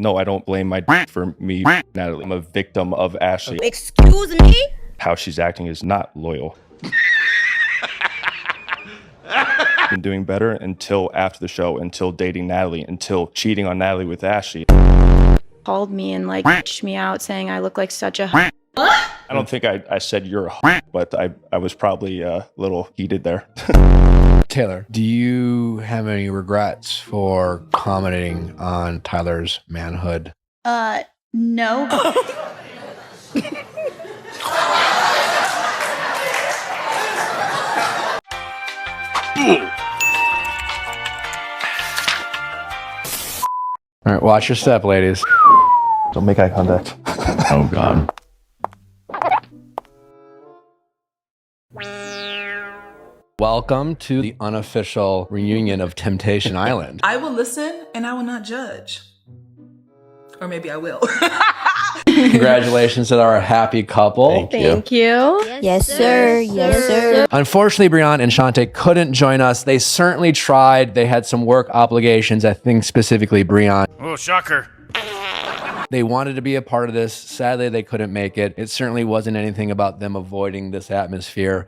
No, I don't blame my for me, Natalie. I'm a victim of Ashley. Excuse me? How she's acting is not loyal. Been doing better until after the show, until dating Natalie, until cheating on Natalie with Ashley. Called me and like bitched me out saying I look like such a I don't think I said you're a but I was probably a little heated there. Taylor, do you have any regrets for commenting on Tyler's manhood? no. All right, watch your step, ladies. Don't make eye contact. Oh, God. Welcome to the unofficial reunion of Temptation Island. I will listen and I will not judge. Or maybe I will. Congratulations to our happy couple. Thank you. Yes, sir. Yes, sir. Unfortunately, Brianna and Shante couldn't join us. They certainly tried. They had some work obligations, I think specifically Brianna. Oh, shocker. They wanted to be a part of this. Sadly, they couldn't make it. It certainly wasn't anything about them avoiding this atmosphere.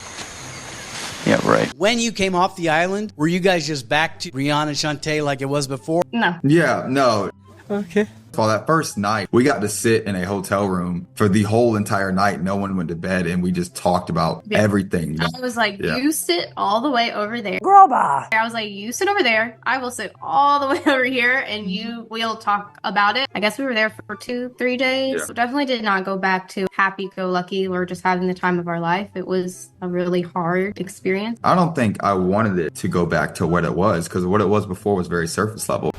Yeah, right. When you came off the island, were you guys just back to Brianna and Shante like it was before? No. Yeah, no. Okay. For that first night, we got to sit in a hotel room for the whole entire night. No one went to bed, and we just talked about everything. I was like, you sit all the way over there. Girl, bye. I was like, you sit over there. I will sit all the way over here, and we'll talk about it. I guess we were there for 2-3 days. Yeah. So definitely did not go back to happy-go-lucky or just having the time of our life. It was a really hard experience. I don't think I wanted it to go back to what it was, because what it was before was very surface level.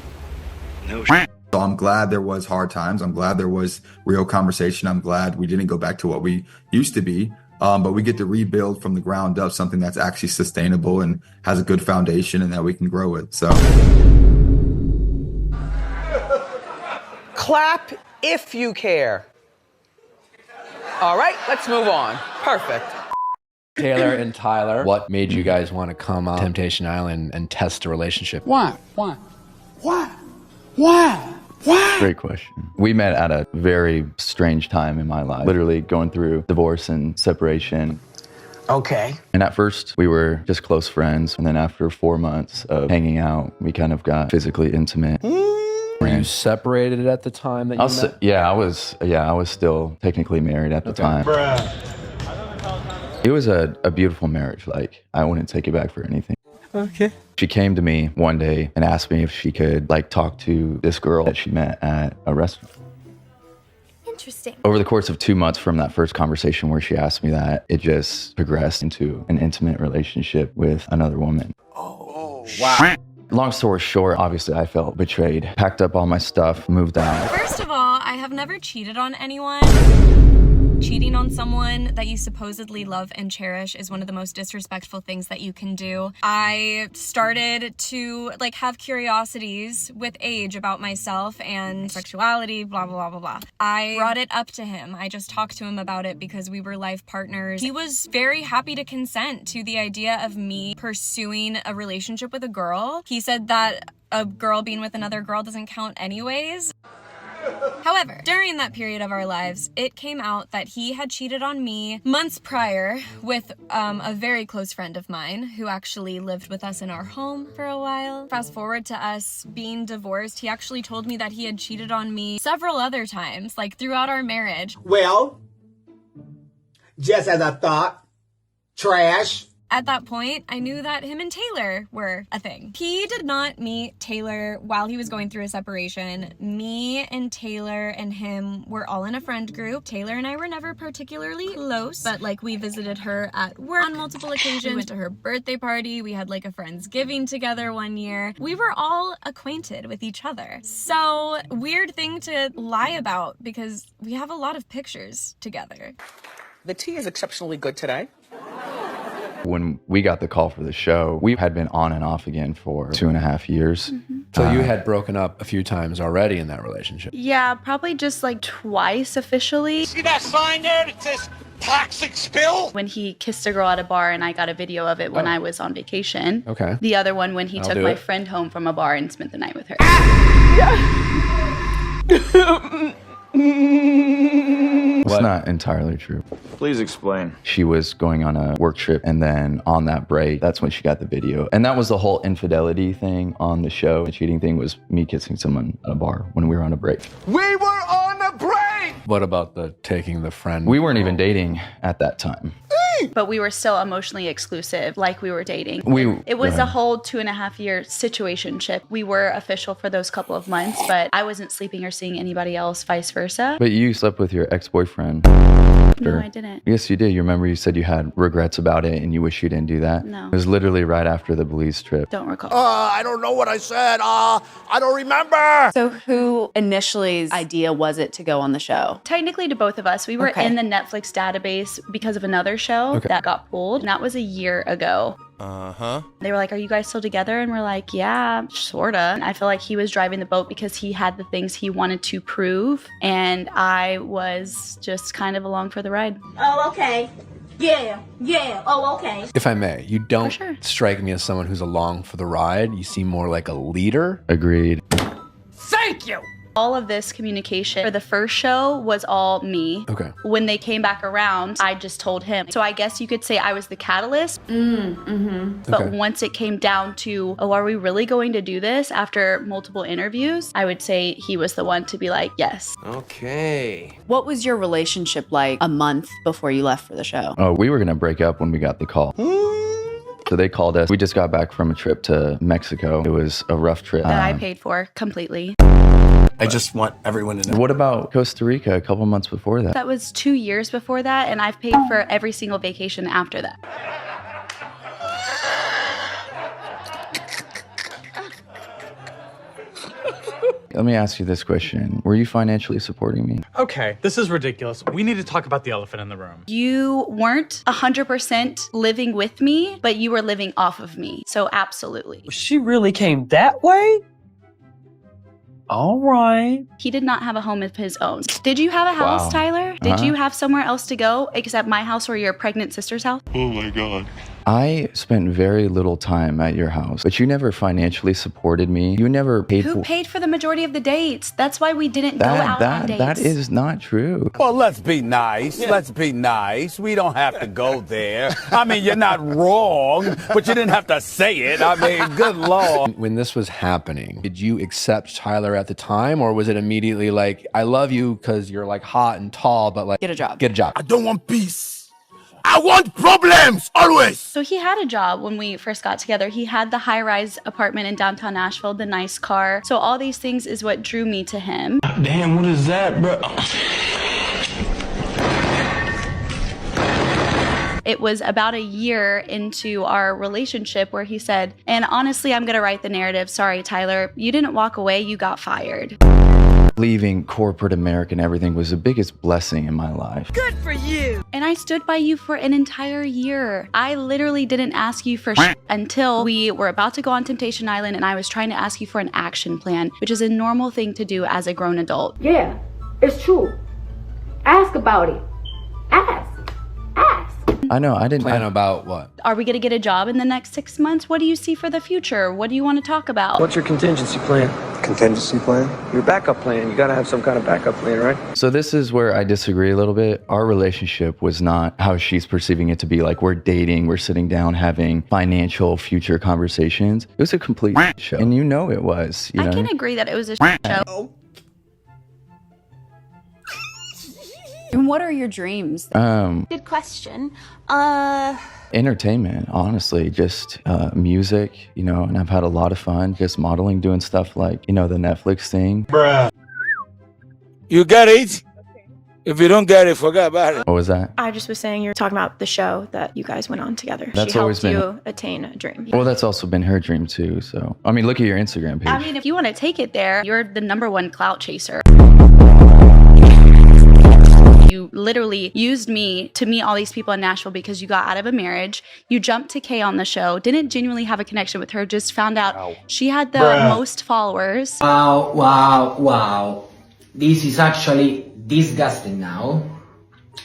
No So I'm glad there was hard times. I'm glad there was real conversation. I'm glad we didn't go back to what we used to be. But we get to rebuild from the ground up something that's actually sustainable and has a good foundation and that we can grow with. So Clap if you care. All right, let's move on. Perfect. Taylor and Tyler, what made you guys want to come on Temptation Island and test a relationship? Why? Great question. We met at a very strange time in my life, literally going through divorce and separation. Okay. And at first, we were just close friends. And then after 4 months of hanging out, we kind of got physically intimate. Were you separated at the time that you met? I was still technically married at the time. It was a beautiful marriage. Like, I wouldn't take it back for anything. Okay. She came to me one day and asked me if she could talk to this girl that she met at a restaurant. Interesting. Over the course of 2 months from that first conversation where she asked me that, it just progressed into an intimate relationship with another woman. Oh, wow. Long story short, obviously I felt betrayed. Packed up all my stuff, moved out. First of all, I have never cheated on anyone. Cheating on someone that you supposedly love and cherish is one of the most disrespectful things that you can do. I started to have curiosities with age about myself and sexuality, blah, blah, blah, blah, blah. I brought it up to him. I just talked to him about it because we were life partners. He was very happy to consent to the idea of me pursuing a relationship with a girl. He said that a girl being with another girl doesn't count anyways. However, during that period of our lives, it came out that he had cheated on me months prior with a very close friend of mine who actually lived with us in our home for a while. Fast forward to us being divorced, he actually told me that he had cheated on me several other times, throughout our marriage. Well, just as I thought, trash. At that point, I knew that him and Taylor were a thing. He did not meet Taylor while he was going through a separation. Me and Taylor and him were all in a friend group. Taylor and I were never particularly close, but we visited her at work on multiple occasions. We went to her birthday party. We had a Friendsgiving together one year. We were all acquainted with each other. So, weird thing to lie about because we have a lot of pictures together. The tea is exceptionally good today. When we got the call for the show, we had been on and off again for 2.5 years. So you had broken up a few times already in that relationship. Yeah, probably just twice officially. See that sign there that says toxic spill? When he kissed a girl at a bar and I got a video of it when I was on vacation. Okay. The other one when he I'll took do my it. friend home from a bar and spent the night with her. not entirely true. Please explain. She was going on a work trip, and then on that break, that's when she got the video. And that was the whole infidelity thing on the show. The cheating thing was me kissing someone at a bar when we were on a break. We were on a break! What about the taking the friend? We weren't even dating at that time. But we were still emotionally exclusive, like we were dating. It was Go a ahead. whole 2.5-year situationship. We were official for those couple of months, but I wasn't sleeping or seeing anybody else, vice versa. But you slept with your ex-boyfriend. No, I didn't. Yes, you did. You remember you said you had regrets about it and you wish you didn't do that? No. It was literally right after the Belize trip. Don't recall. I don't know what I said. I don't remember. So who initially's idea was it to go on the show? Technically to both of us. We were Okay. in the Netflix database because of another show that got pulled. And that was a year ago. They were like, are you guys still together? And we're like, yeah, sorta. And I feel like he was driving the boat because he had the things he wanted to prove. And I was just kind of along for the ride. Oh, okay. Yeah. Oh, okay. If I may, you don't strike me as someone who's along for the ride. You seem more like a leader. Agreed. Thank you! All of this communication for the first show was all me. Okay. When they came back around, I just told him. So I guess you could say I was the catalyst. But Okay. once it came down to, oh, are we really going to do this after multiple interviews? I would say he was the one to be like, yes. Okay. What was your relationship like a month before you left for the show? Oh, we were going to break up when we got the call. So they called us. We just got back from a trip to Mexico. It was a rough trip. That I paid for completely. I just want everyone to know. What about Costa Rica a couple months before that? That was 2 years before that, and I've paid for every single vacation after that. Let me ask you this question. Were you financially supporting me? Okay, this is ridiculous. We need to talk about the elephant in the room. You weren't 100% living with me, but you were living off of me. So absolutely. She really came that way? All right. He did not have a home of his own. Did you have a house, Wow. Tyler? Did you have somewhere else to go except my house or your pregnant sister's house? Oh my God. I spent very little time at your house, but you never financially supported me. You never paid Who for paid for the majority of the dates? That's why we didn't go out on dates. That is not true. Well, let's be nice. Let's be nice. We don't have to go there. I mean, you're not wrong, but you didn't have to say it. I mean, good Lord. When this was happening, did you accept Tyler at the time, or was it immediately like, I love you because you're like hot and tall, but like, Get a job. Get a job. I don't want peace. I want problems, always. So he had a job when we first got together. He had the high-rise apartment in downtown Nashville, the nice car. So all these things is what drew me to him. Damn, what is that, bro? It was about a year into our relationship where he said, and honestly, I'm gonna write the narrative. Sorry, Tyler, you didn't walk away, you got fired. Leaving corporate America and everything was the biggest blessing in my life. Good for you. And I stood by you for an entire year. I literally didn't ask you for shit until we were about to go on Temptation Island and I was trying to ask you for an action plan, which is a normal thing to do as a grown adult. Yeah, it's true. Ask about it. Ask. I know, I didn't. Plan about what? Are we gonna get a job in the next 6 months? What do you see for the future? What do you want to talk about? What's your contingency plan? Contingency plan? Your backup plan. You gotta have some kind of backup plan, right? So this is where I disagree a little bit. Our relationship was not how she's perceiving it to be. Like we're dating, we're sitting down having financial future conversations. It was a complete show. And you know it was. You I know? can agree that it was a show. And what are your dreams? Good question. Entertainment, honestly, just music, you know, and I've had a lot of fun just modeling, doing stuff like, you know, the Netflix thing. Bruh. You get it? If you don't get it, forget about it. What was that? I just was saying you're talking about the show that you guys went on together. That's she always helped been- you attain a dream. Well, that's also been her dream too. So, I mean, look at your Instagram page. I mean, if you want to take it there, you're the #1 clout chaser. You literally used me to meet all these people in Nashville because you got out of a marriage. You jumped to Kay on the show, didn't genuinely have a connection with her, just found out she had the most followers. Wow. This is actually disgusting now.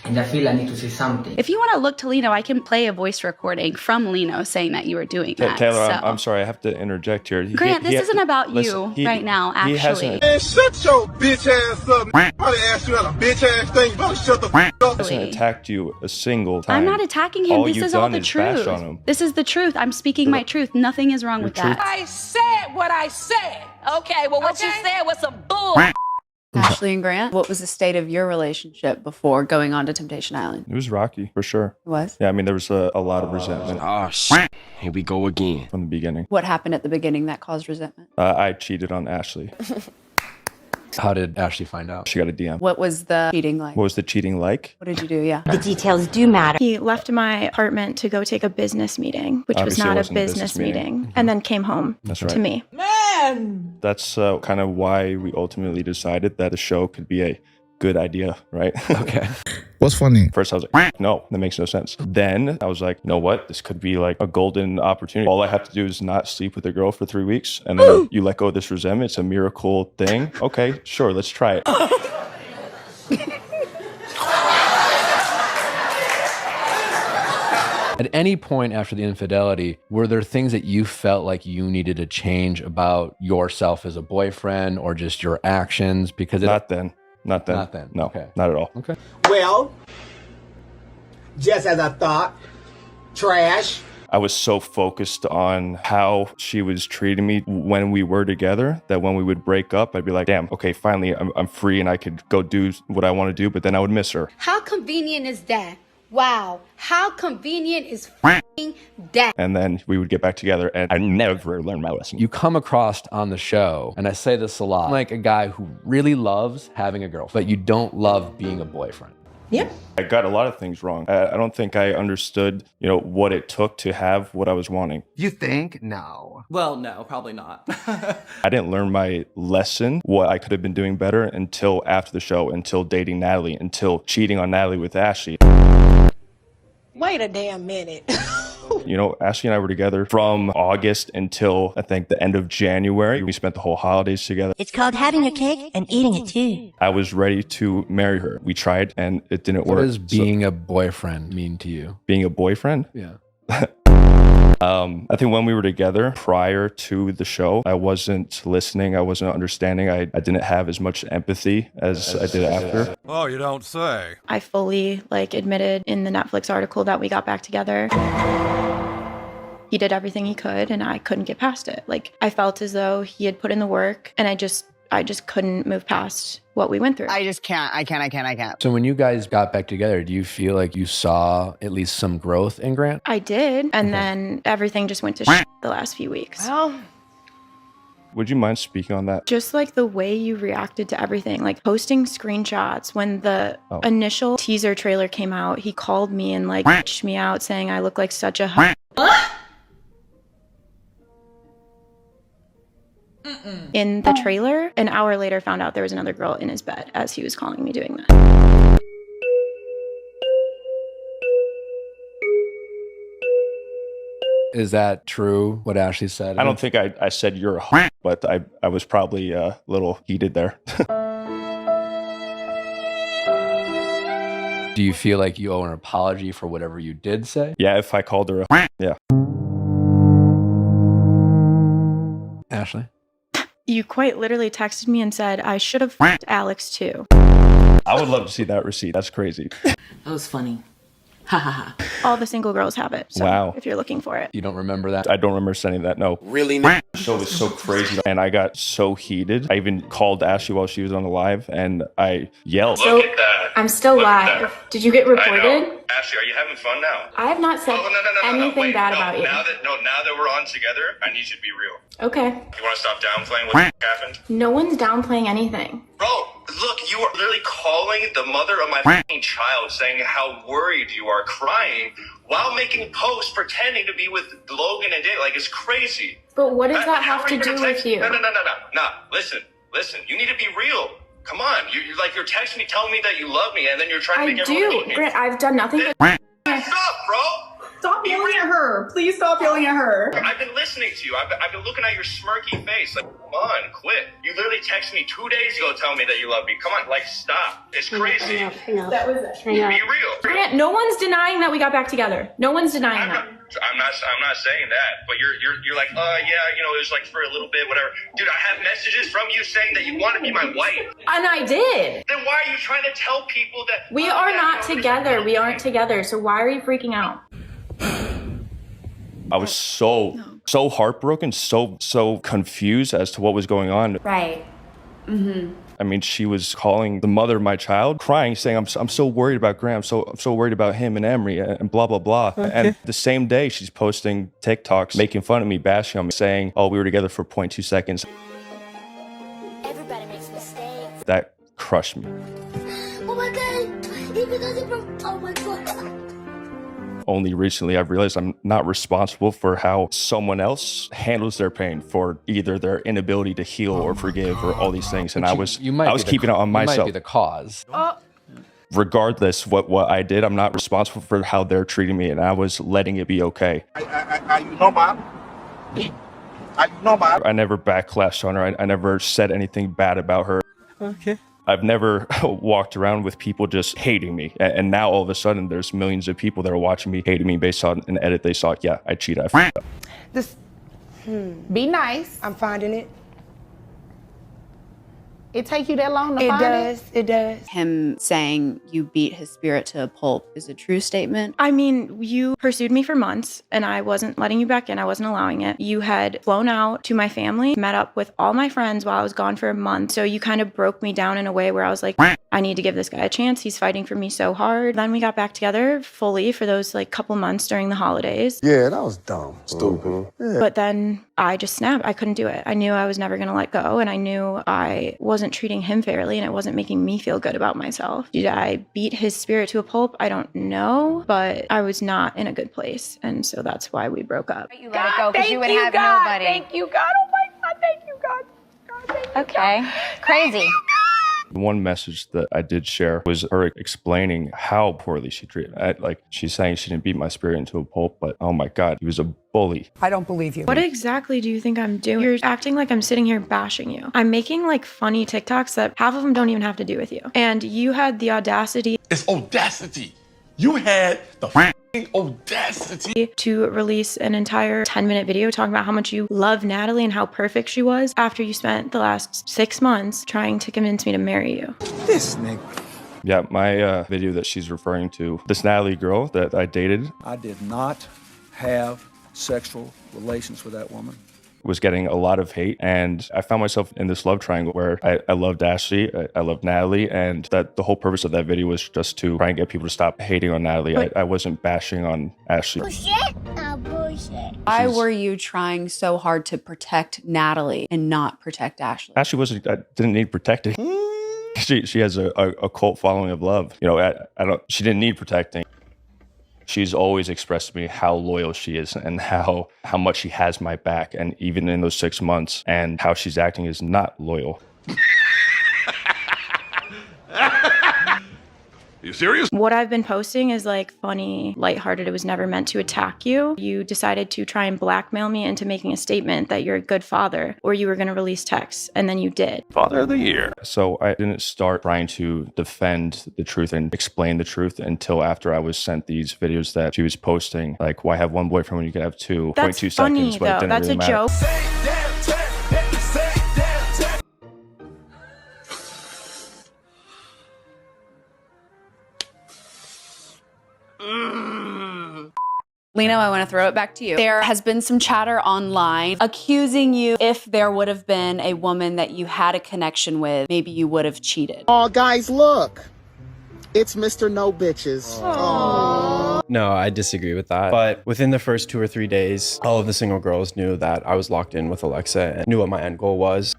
And I feel I need to say something. If you want to look to Lino, I can play a voice recording from Lino saying that you were doing that. Taylor, so. I'm sorry, I have to interject here. Grant, this isn't about listen, you right now, he actually. hasn't. Shut your bitch ass up. Probably asked you that a bitch ass thing. You better shut the f up. hasn't attacked you a single time. I'm not attacking him. This you've is all done the is bash truth. on him. This is the truth. I'm speaking my truth. Nothing is wrong with that. I said what I said. Okay, well, what you said was some bull. Ashley and Grant, what was the state of your relationship before going on to Temptation Island? It was rocky, for sure. It was? Yeah, I mean, there was a lot of resentment. Oh, shit. Here we go again. From the beginning. What happened at the beginning that caused resentment? I cheated on Ashley. How did Ashley find out? She got a DM. What was the cheating like? What was the cheating like? What did you do? Yeah. The details do matter. He left my apartment to go take a business meeting, which Obviously, it was not a wasn't business meeting, and then came home That's to right. me. Man! That's kind of why we ultimately decided that the show could be a good idea, right? Okay. What's funny? First, I was like, no, that makes no sense. Then I was like, you know what? This could be like a golden opportunity. All I have to do is not sleep with a girl for 3 weeks, and then you let go of this resentment. It's a miracle thing. Okay, sure, let's try it. At any point after the infidelity, were there things that you felt like you needed to change about yourself as a boyfriend or just your actions? Because Not then. Not then. No, Okay. not at all. Okay. Well, just as I thought, trash. I was so focused on how she was treating me when we were together that when we would break up, I'd be like, damn, okay, finally I'm free and I could go do what I want to do, but then I would miss her. How convenient is that? Wow. How convenient is f***ing that? And then we would get back together and I never learned my lesson. You come across on the show, and I say this a lot, like a guy who really loves having a girlfriend, but you don't love being a boyfriend. Yep. I got a lot of things wrong. I don't think I understood, what it took to have what I was wanting. You think? No. Well, no, probably not. I didn't learn my lesson, what I could have been doing better until after the show, until dating Natalie, until cheating on Natalie with Ashley. Wait a damn minute. Ashley and I were together from August until I think the end of January. We spent the whole holidays together. It's called having your cake and eating it too. I was ready to marry her. We tried and it didn't work. What does being a boyfriend mean to you? Being a boyfriend? Yeah. I think when we were together prior to the show, I wasn't listening. I wasn't understanding. I didn't have as much empathy as I did after. Oh, you don't say. I fully admitted in the Netflix article that we got back together. He did everything he could and I couldn't get past it. I felt as though he had put in the work and I just couldn't move past what we went through. I just can't. I can't. So when you guys got back together, do you feel like you saw at least some growth in Grant? I did. And then everything just went to shit the last few weeks. Well, Would you mind speaking on that? Just the way you reacted to everything, posting screenshots. When the initial teaser trailer came out, he called me and bitched me out saying I look like such a in the trailer. An hour later, found out there was another girl in his bed as he was calling me doing that. Is that true, what Ashley said? I don't think I said you're a but I was probably a little heated there. Do you feel like you owe an apology for whatever you did say? Yeah, if I called her a yeah. Ashley? You quite literally texted me and said, I should have f***ed Alex too. I would love to see that receipt. That's crazy. That was funny. Ha ha ha. All the single girls have it. So Wow. if you're looking for it. You don't remember that? I don't remember sending that, no. Really? The show was so crazy and I got so heated. I even called Ashley while she was on the live and I yelled. So, I'm still live. Did you get reported? Ashley, are you having fun now? I have not said anything bad about you. Now that we're on together, I need you to be real. Okay. You want to stop downplaying what happened? No one's downplaying anything. Bro, look, you are literally calling the mother of my child saying how worried you are, crying, while making posts pretending to be with Logan and Dave. It's crazy. But what does that have to do with you? No. Listen, you need to be real. Come on, you're texting me telling me that you love me and then you're trying to I make everyone do. hate me. Grant, I've done nothing but Stop, bro. stop yelling at her. Please stop yelling at her. I've been listening to you. I've been looking at your smirky face. Like, come on, quit. You literally texted me 2 days ago telling me that you love me. Come on, like, stop. It's crazy. That was it. Be real. No one's denying that we got back together. No one's denying that. I'm not saying that, but you're like, yeah, you know, it was like for a little bit, whatever. Dude, I have messages from you saying that you want to be my wife. And I did. Then why are you trying to tell people that We are not together. We aren't together. So why are you freaking out? I was so heartbroken, so confused as to what was going on. Right. Mm-hmm. I mean, she was calling the mother of my child, crying, saying, I'm so worried about Graham, I'm so worried about him and Emery and blah, blah, blah. Okay. And the same day she's posting TikToks, making fun of me, bashing on me, saying, oh, we were together for 0.2 seconds. Everybody makes mistakes. That crushed me. Oh my God. Oh my God. Only recently I've realized I'm not responsible for how someone else handles their pain, for either their inability to heal or forgive or all these things. And I was keeping it on myself. You might be the cause. Regardless what I did, I'm not responsible for how they're treating me, and I was letting it be okay. Are you know, Mom? I never backlashed on her. I never said anything bad about her. Okay. I've never walked around with people just hating me. And now all of a sudden there's millions of people that are watching me, hating me based on an edit they saw. Yeah, I cheated. I f***ed up. This, be nice. I'm finding it. It take you that long to find it? It does. Him saying you beat his spirit to a pulp is a true statement. I mean, you pursued me for months and I wasn't letting you back in. I wasn't allowing it. You had flown out to my family, met up with all my friends while I was gone for a month. So you kind of broke me down in a way where I was like, I need to give this guy a chance. He's fighting for me so hard. Then we got back together fully for those like couple months during the holidays. Yeah, that was dumb. Stupid. Yeah. But then I just snapped. I couldn't do it. I knew I was never going to let go. And I knew I wasn't treating him fairly and it wasn't making me feel good about myself. Did I beat his spirit to a pulp? I don't know, but I was not in a good place. And so that's why we broke up. You let it go because you would have nobody. Thank you, God. Oh my God. Thank you, God. Thank you, okay. God. Crazy. One message that I did share was her explaining how poorly she treated me. Like, she's saying she didn't beat my spirit into a pulp, but oh my God, he was a bully. I don't believe you. What exactly do you think I'm doing? You're acting like I'm sitting here bashing you. I'm making like funny TikToks that half of them don't even have to do with you. And you had the audacity. It's audacity. You had the f***ing audacity to release an entire 10-minute video talking about how much you love Natalie and how perfect she was after you spent the last 6 months trying to convince me to marry you. This nigga. Yeah, my video that she's referring to, this Natalie girl that I dated. I did not have sexual relations with that woman. Was getting a lot of hate, and I found myself in this love triangle where I loved Ashley, I loved Natalie, and that the whole purpose of that video was just to try and get people to stop hating on Natalie. I wasn't bashing on Ashley. Bullshit? Oh, bullshit. Why were you trying so hard to protect Natalie and not protect Ashley? Ashley didn't need protecting. She has a cult following of love. You know, she didn't need protecting. She's always expressed to me how loyal she is and how much she has my back. And even in those 6 months, and how she's acting is not loyal. You serious? What I've been posting is like funny, lighthearted. It was never meant to attack you. You decided to try and blackmail me into making a statement that you're a good father, or you were going to release texts, and then you did. Father of the year. So I didn't start trying to defend the truth and explain the truth until after I was sent these videos that she was posting, like, why have one boyfriend when you can have two? That's 0.2 funny, seconds, but it didn't That's really a joke. Lino, I want to throw it back to you. There has been some chatter online accusing you if there would have been a woman that you had a connection with, maybe you would have cheated. Oh, guys, look. It's Mr. No Bitches. Aww. No, I disagree with that. But within the first 2 or 3 days, all of the single girls knew that I was locked in with Alexa and knew what my end goal was.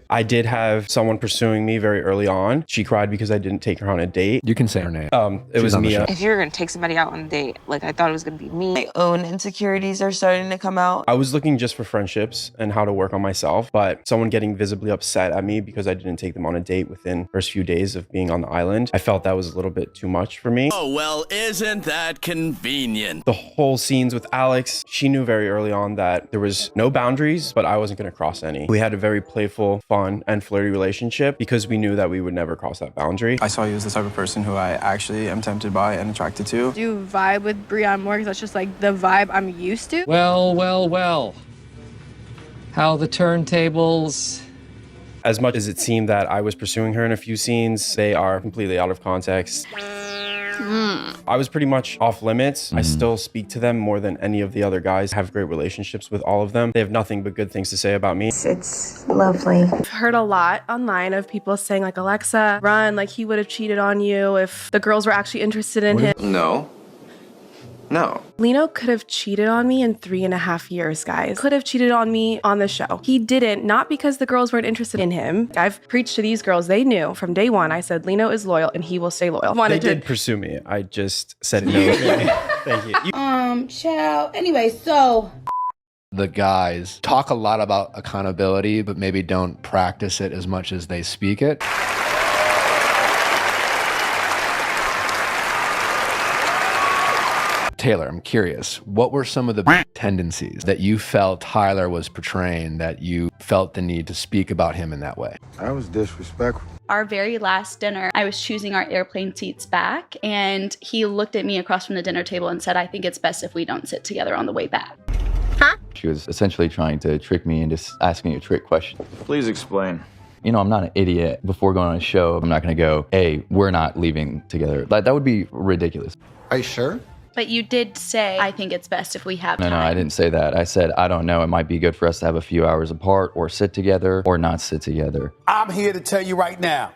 I did have someone pursuing me very early on. She cried because I didn't take her on a date. You can say her name. It was Mia. If you're gonna take somebody out on a date, like I thought it was gonna be me. My own insecurities are starting to come out. I was looking just for friendships and how to work on myself, but someone getting visibly upset at me because I didn't take them on a date within the first few days of being on the island, I felt that was a little bit too much for me. Oh, well, isn't that convenient? The whole scenes with Alex, she knew very early on that there was no boundaries, but I wasn't going to cross any. We had a very playful, fun, and flirty relationship because we knew that we would never cross that boundary. I saw you as the type of person who I actually am tempted by and attracted to. Do you vibe with Brianne more because that's just like the vibe I'm used to? Well, well, well. How the turntables... As much as it seemed that I was pursuing her in a few scenes, they are completely out of context. I was pretty much off limits. I still speak to them more than any of the other guys. I have great relationships with all of them. They have nothing but good things to say about me. It's lovely. I've heard a lot online of people saying like, Alexa, run, like he would have cheated on you if the girls were actually interested in him. No. No. Lino could have cheated on me in 3.5 years, guys. Could have cheated on me on the show. He didn't, not because the girls weren't interested in him. I've preached to these girls. They knew from day one. I said, Lino is loyal and he will stay loyal. They did pursue me. I just said no. Thank you. Child. Anyway, so... The guys talk a lot about accountability, but maybe don't practice it as much as they speak it. Taylor, I'm curious, what were some of the tendencies that you felt Tyler was portraying that you felt the need to speak about him in that way? I was disrespectful. Our very last dinner, I was choosing our airplane seats back, and he looked at me across from the dinner table and said, I think it's best if we don't sit together on the way back. She was essentially trying to trick me into asking a trick question. Please explain. You know, I'm not an idiot. Before going on a show, I'm not going to go, hey, we're not leaving together. That would be ridiculous. Are you sure? But you did say, I think it's best if we have time. No, I didn't say that. I said, I don't know. It might be good for us to have a few hours apart or sit together or not sit together. I'm here to tell you right now,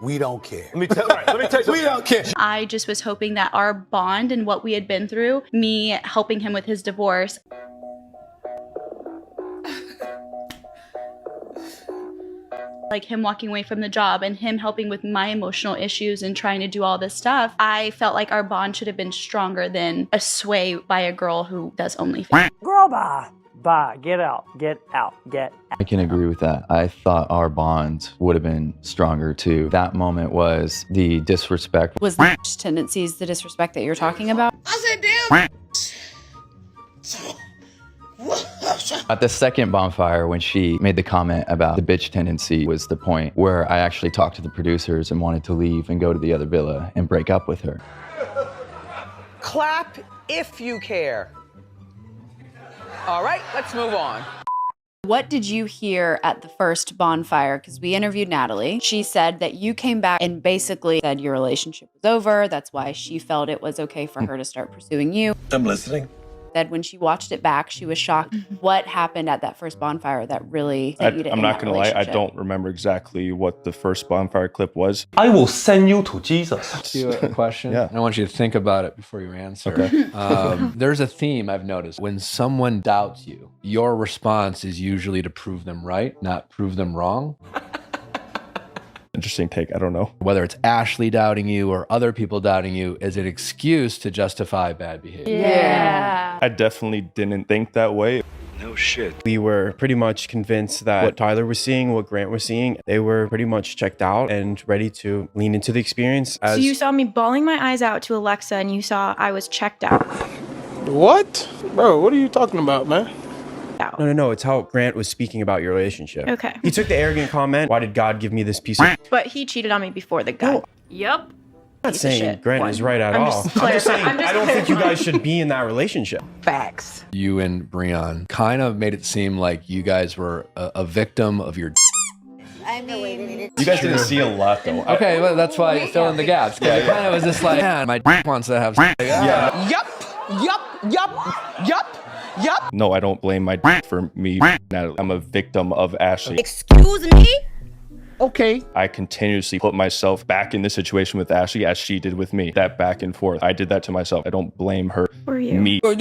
we don't care. Let me tell you, we don't care. I just was hoping that our bond and what we had been through, me helping him with his divorce, like him walking away from the job and him helping with my emotional issues and trying to do all this stuff, I felt like our bond should have been stronger than a sway by a girl who does OnlyFans. Girl, bye, get out. I can agree with that. I thought our bond would have been stronger too. That moment was the disrespect. Was the tendencies the disrespect that you're talking about? I said, damn. At the second bonfire, when she made the comment about the bitch tendency, was the point where I actually talked to the producers and wanted to leave and go to the other villa and break up with her. Clap if you care. All right, let's move on. What did you hear at the first bonfire? Because we interviewed Natalie. She said that you came back and basically said your relationship was over. That's why she felt it was okay for her to start pursuing you. I'm listening. Said when she watched it back, she was shocked. What happened at that first bonfire that really sent you to I'm not going to lie, I don't remember exactly what the first bonfire clip was. I will send you to Jesus. Ask you a question. Yeah. I want you to think about it before you answer. Okay. There's a theme I've noticed. When someone doubts you, your response is usually to prove them right, not prove them wrong. Interesting take. I don't know. Whether it's Ashley doubting you or other people doubting you is an excuse to justify bad behavior. Yeah. I definitely didn't think that way. No shit. We were pretty much convinced that what Tyler was seeing, what Grant was seeing, they were pretty much checked out and ready to lean into the experience. So you saw me bawling my eyes out to Alexa and you saw I was checked out. What? Bro, what are you talking about, man? No, it's how Grant was speaking about your relationship. Okay. He took the arrogant comment, why did God give me this piece of... But he cheated on me before the guy. Yup. I'm not saying Grant is right at all. I'm just saying I don't think you guys should be in that relationship. Facts. You and Brianne kind of made it seem like you guys were a victim of your... I mean, You guys didn't see a lot though. Okay, well, that's why you fill in the gaps. Yeah, it kind of was just like, man, my wants to have... Yeah. Yup. No, I don't blame my for me, Natalie. I'm a victim of Ashley. excuse me? Okay. I continuously put myself back in the situation with Ashley as she did with me. That back and forth. I did that to myself. I don't blame her. For you. Me. Shut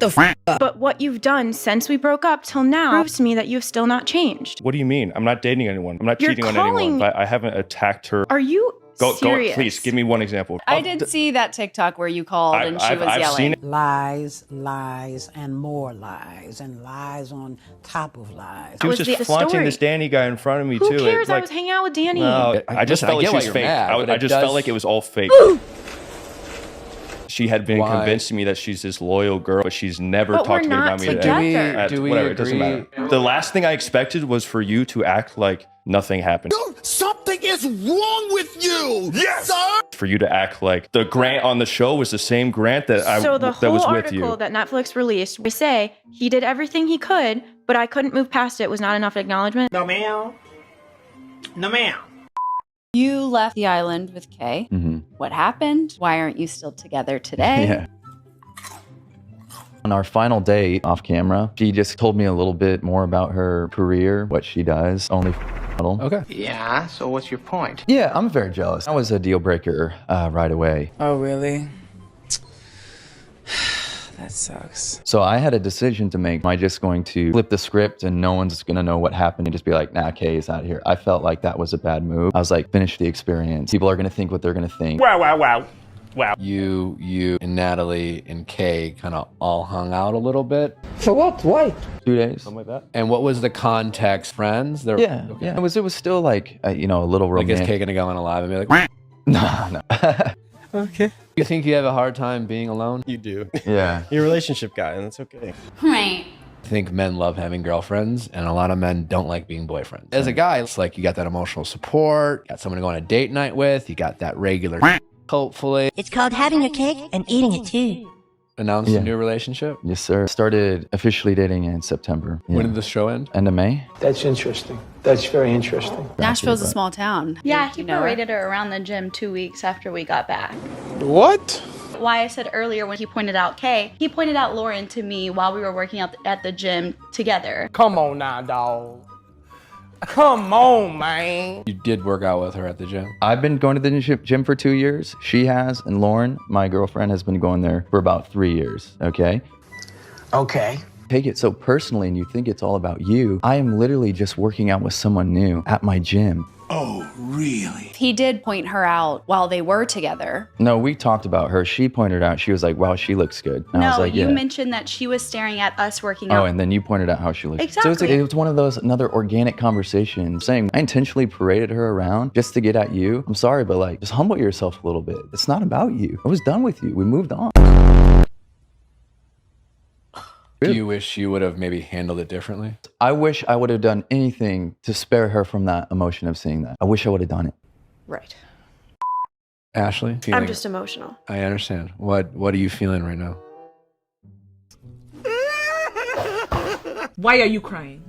the f up. But what you've done since we broke up till now proves to me that you've still not changed. What do you mean? I'm not dating anyone. I'm not You're cheating on anyone. calling- But I haven't attacked her. Are you Go, serious? please, give me one example. I did see that TikTok where you called and she was I've yelling. seen it. Lies, lies, and more lies, and lies on top of lies. She was just flaunting this Danny guy in front of me, Who too. cares? I was hanging out with Danny. No, I just felt like she was fake. I just felt like it was all fake. She had been convincing me that she's this loyal girl, but she's never But talked we're to me not about me. together. Do we Whatever, it doesn't agree? matter. The last thing I expected was for you to act like nothing happened. Something is wrong with you. Yes, sir. For you to act like the Grant on the show was the same Grant that So the that whole was with article you. that Netflix released, we say he did everything he could, but I couldn't move past it. Was not enough acknowledgement. No, ma'am. No, ma'am. You left the island with Kay. What happened? Why aren't you still together today? Yeah. On our final date off camera, she just told me a little bit more about her career, what she does. Only model. Okay. Yeah, so what's your point? Yeah, I'm very jealous. That was a deal breaker right away. Oh, really? That sucks. So I had a decision to make. Am I just going to flip the script and no one's going to know what happened and just be like, nah, Kay is out here? I felt like that was a bad move. I was like, finish the experience. People are going to think what they're going to think. Wow, wow, wow. Wow. You and Natalie and Kay kind of all hung out a little bit. For what? Why? 2 days. Something like that. And what was the context? Friends? They're, Yeah, yeah. It was still like, a little Like, is romantic. Kay gonna go on alive and be like, No. Okay. you think you have a hard time being alone? You do. Yeah. You're a relationship guy, and that's okay. Right. I think men love having girlfriends, and a lot of men don't like being boyfriends. As a guy, it's like you got that emotional support, got someone to go on a date night with, you got that regular hopefully. It's called having your cake and eating it too. Announced a new relationship. Yes, sir. Started officially dating in September. Yeah. When did the show end? End of May. That's interesting. That's very interesting. Nashville's a small town. Yeah, he You know her? paraded her around the gym 2 weeks after we got back. What? Why I said earlier when he pointed out Kay, he pointed out Lauren to me while we were working out at the gym together. Come on now, dog. Come on, man. You did work out with her at the gym. I've been going to the gym for 2 years. She has, and Lauren, my girlfriend, has been going there for about 3 years, okay? Okay. Take it so personally and you think it's all about you. I am literally just working out with someone new at my gym. Oh, really? He did point her out while they were together. No, we talked about her. She pointed out, she was like, wow, she looks good. And I was No, like, you yeah. mentioned that she was staring at us working Oh, out. and then you pointed out how she looked. So it's Exactly. like, it was one of those, another organic conversations saying, I intentionally paraded her around just to get at you. I'm sorry, but like, just humble yourself a little bit. It's not about you. I was done with you. We moved on. Do you wish you would have maybe handled it differently? I wish I would have done anything to spare her from that emotion of seeing that. I wish I would have done it. Right. Ashley? I'm just emotional. I understand. What are you feeling right now? Why are you crying?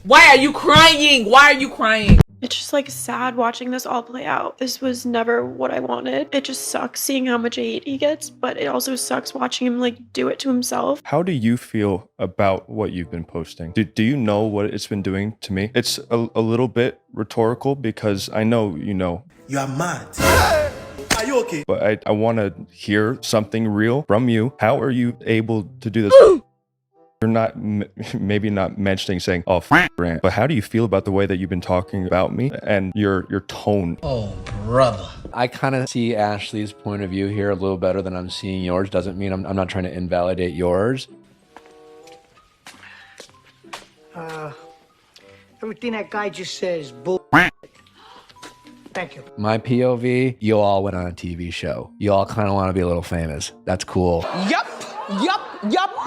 Why are you crying? Why are you crying? It's just like sad watching this all play out. This was never what I wanted. It just sucks seeing how much hate he gets, but it also sucks watching him like do it to himself. How do you feel about what you've been posting? Do you know what it's been doing to me? It's a little bit rhetorical because I know you know. You are mad. Are you okay? But I want to hear something real from you. How are you able to do this? You're not maybe not mentioning saying, oh, Grant, but how do you feel about the way that you've been talking about me and your tone? Oh, brother. I kind of see Ashley's point of view here a little better than I'm seeing yours. Doesn't mean I'm not trying to invalidate yours. Everything that guy just said is bull. Thank you. My POV, you all went on a TV show. You all kind of want to be a little famous. That's cool. Yup.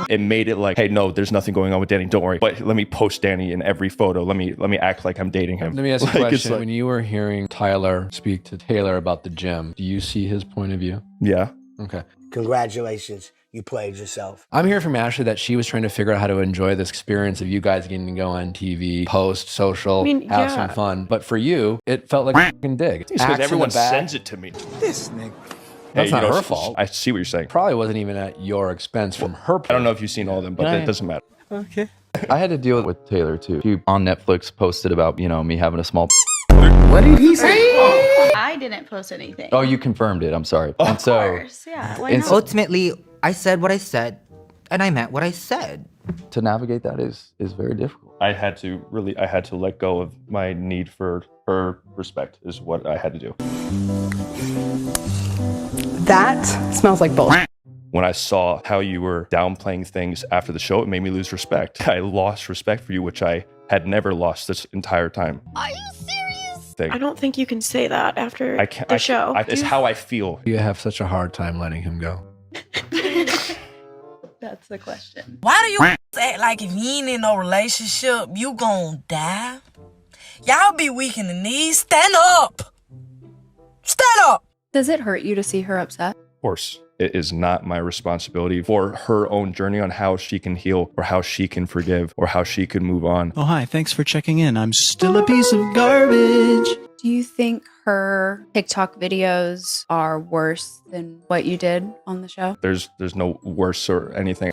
It made it like, hey, no, there's nothing going on with Danny. Don't worry. But let me post Danny in every photo. Let me act like I'm dating him. Let me ask you a Like, it's question. like- When you were hearing Tyler speak to Taylor about the gym, do you see his point of view? Yeah. Okay. Congratulations. You played yourself. I'm hearing from Ashley that she was trying to figure out how to enjoy this experience of you guys getting to go on TV, post, social, have some fun. But for you, it felt like a fucking dig. It's because everyone sends it to me. This nigga. That's Hey, not you know, her fault. I see what you're saying. Probably wasn't even at your expense from her. I don't know if you've seen all of them, but Yeah. it doesn't matter. Okay. I had to deal with Taylor too. He on Netflix posted about, you know, me having a small. What did he say? I didn't post anything. Oh, you confirmed it. I'm sorry. Of And so, course, yeah. Why not? Ultimately, I said what I said, and I meant what I said. to navigate that is very difficult. I had to let go of my need for her respect is what I had to do. That smells like bullshit. When I saw how you were downplaying things after the show, it made me lose respect. I lost respect for you, which I had never lost this entire time. Are you serious? Thing. I don't think you can say that after the show. It's how I feel. You have such a hard time letting him go. That's the question. Why do you act like if you ain't in no relationship, you gon' die? Y'all be weak in the knees. Stand up! Stand up! Does it hurt you to see her upset? Of course, it is not my responsibility for her own journey on how she can heal or how she can forgive or how she can move on. Oh, hi. Thanks for checking in. I'm still a piece of garbage. Do you think her TikTok videos are worse than what you did on the show? There's no worse or anything.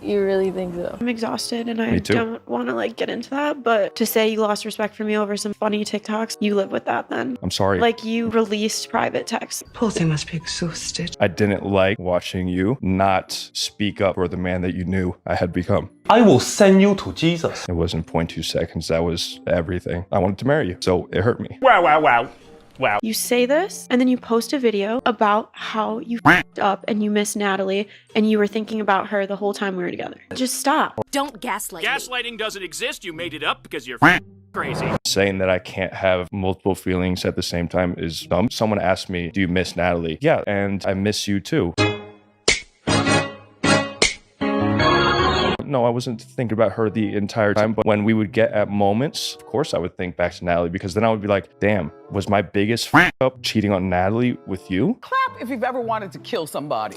You really think so? I'm exhausted and I Me too. don't want to like get into that, but to say you lost respect for me over some funny TikToks, you live with that then. I'm sorry. Like you released private texts. Poor thing must be exhausted. I didn't like watching you not speak up for the man that you knew I had become. I will send you to Jesus. It wasn't 0.2 seconds. That was everything. I wanted to marry you, so it hurt me. Wow, wow, wow. Wow. You say this and then you post a video about how you f***ed up and you miss Natalie and you were thinking about her the whole time we were together. Just stop. Don't gaslight me. Gaslighting doesn't exist. You made it up because you're crazy. Saying that I can't have multiple feelings at the same time is dumb. Someone asked me, do you miss Natalie? Yeah, and I miss you too. No, I wasn't thinking about her the entire time, but when we would get at moments, of course I would think back to Natalie because then I would be like, damn, was my biggest f up cheating on Natalie with you? Clap if you've ever wanted to kill somebody.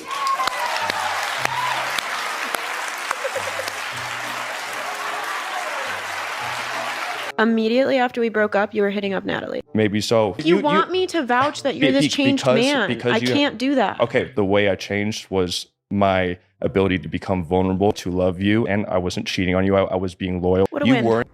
Immediately after we broke up, you were hitting up Natalie. Maybe so. You want me to vouch that you're this changed man. I can't do that. Okay, the way I changed was my ability to become vulnerable, to love you, and I wasn't cheating on you. I was being loyal. What a you win. weren't.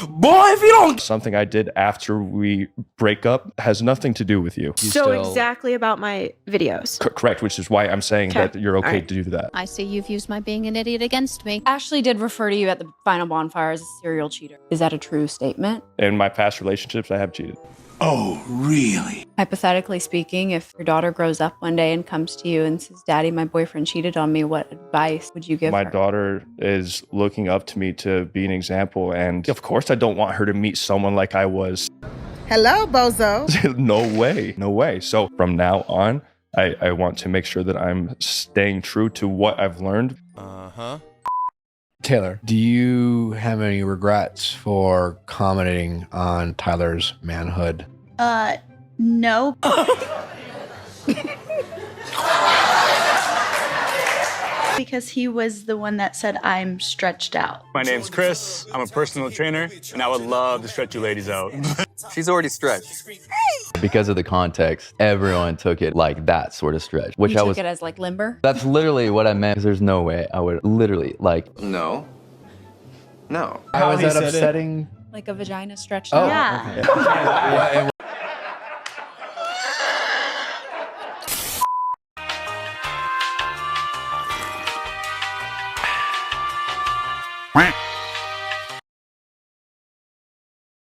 Boy, if you don't... Something I did after we break up has nothing to do with you. So exactly about my videos. Correct, which is why I'm saying that you're okay Alright. to do that. I see you've used my being an idiot against me. Ashley did refer to you at the final bonfire as a serial cheater. Is that a true statement? In my past relationships, I have cheated. Oh, really? Hypothetically speaking, if your daughter grows up one day and comes to you and says, Daddy, my boyfriend cheated on me, what advice would you give My her? daughter is looking up to me to be an example, and of course I don't want her to meet someone like I was. Hello, bozo. No way, no way. So from now on, I want to make sure that I'm staying true to what I've learned. Taylor, do you have any regrets for commenting on Tyler's manhood? No. Because he was the one that said I'm stretched out. My name's Chris. I'm a personal trainer, and I would love to stretch you ladies out. She's already stretched. Because of the context, everyone took it like that sort of stretch, which You I took was. it as like limber? That's literally what I meant. Because there's no way I would literally like. No. No. How is that upsetting? Like a vagina stretched Oh, out? okay.